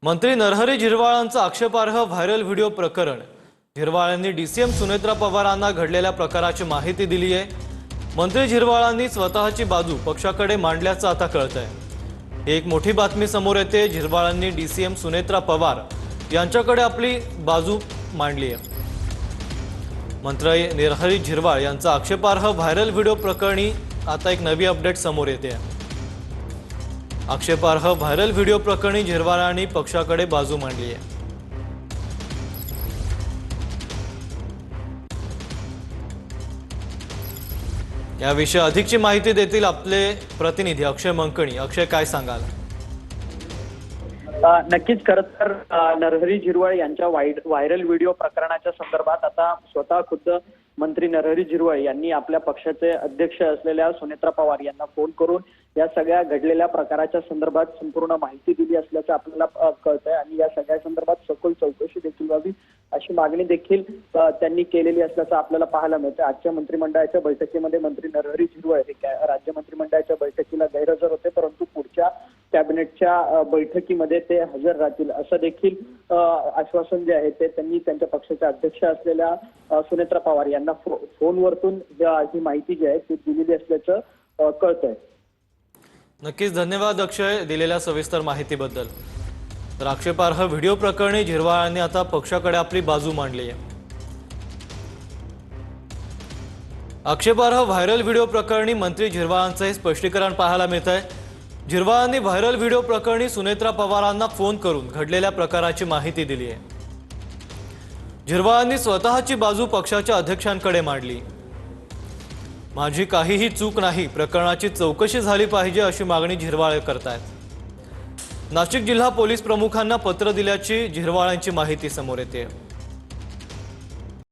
मंत्री नरहरी झिरवाळांचा आक्षेपार्ह viral video प्रकरण। झिरवाळ डीसीएम सुनेत्रा पवारांना घडलेल्या प्रकाराची माहिती दिली आहे। मंत्री झिरवाळांनी स्वतःची बाजू पक्षाकडे मांडल्याचं आता कळतंय। एक मोठी बातमी समोर येते। झिरवाळांनी डीसीएम सुनेत्रा पवार यांच्याकडे आपली बाजू मांडली आहे। मंत्री नरहरी झिरवाळ यांचा आक्षेपार्ह व्हायरल व्हिडिओ प्रकरणी आता एक नवी अपडेट समोर येते आहे। आक्षेपार्ह व्हायरल व्हिडिओ प्रकरणी झिरवाळांनी पक्षाकडे बाजू मांडली आहे। याविषयी अधिकची माहिती देतील आपले प्रतिनिधी अक्षय मंकणी। अक्षय, काय सांगाल? नक्कीच खरं तर नरहरी झिरवाळ यांच्या व्हायरल व्हिडिओ प्रकरणाच्या संदर्भात आता स्वतः खुद्द मंत्री नरहरी झिरवाळ यांनी आपल्या पक्षाचे अध्यक्ष असलेल्या सुनेत्रा पवार यांना फोन करून या सगळ्या घडलेल्या प्रकाराच्या संदर्भात संपूर्ण माहिती दिली असल्याचं आपल्याला कळतंय आणि या सगळ्या संदर्भात सखोल चौकशी देखील व्हावी अशी मागणी देखील त्यांनी केलेली असल्याचं आपल्याला पाहायला मिळतं। आजच्या मंत्रिमंडळाच्या बैठकीमध्ये मंत्री नरहरी झिरवाळ हे राज्य मंत्रिमंडळाच्या बैठकीला गैरहजर होते, परंतु पुढच्या कॅबिनेटच्या बैठकीमध्ये ते हजर राहतील असं देखील आश्वासन जे आहे ते त्यांनी त्यांच्या पक्षाच्या अध्यक्ष असलेल्या सुनेत्रा पवार यांना फोनवरतून ही माहिती जी आहे ती दिलेली असल्याचं कळतंय। नक्कीच धन्यवाद अक्षय दिलेल्या सविस्तर माहितीबद्दल। तर आक्षेपार्ह व्हिडिओ प्रकरणी झिरवाळांनी आता पक्षाकडे आपली बाजू मांडली आहे। आक्षेपार्ह व्हायरल व्हिडिओ प्रकरणी मंत्री झिरवाळांचं हे स्पष्टीकरण पाहायला मिळत आहे। झिरवाळांनी व्हायरल व्हिडिओ प्रकरणी सुनेत्रा पवारांना फोन करून घडलेल्या प्रकाराची माहिती दिली आहे। झिरवाळांनी स्वतःची बाजू पक्षाच्या अध्यक्षांकडे मांडली। माझी काहीही चूक नाही, प्रकरणाची चौकशी झाली पाहिजे अशी मागणी झिरवाळ करतायत। नाशिक जिल्हा पोलीस प्रमुखांना पत्र दिल्याची झिरवाळांची माहिती समोर येते।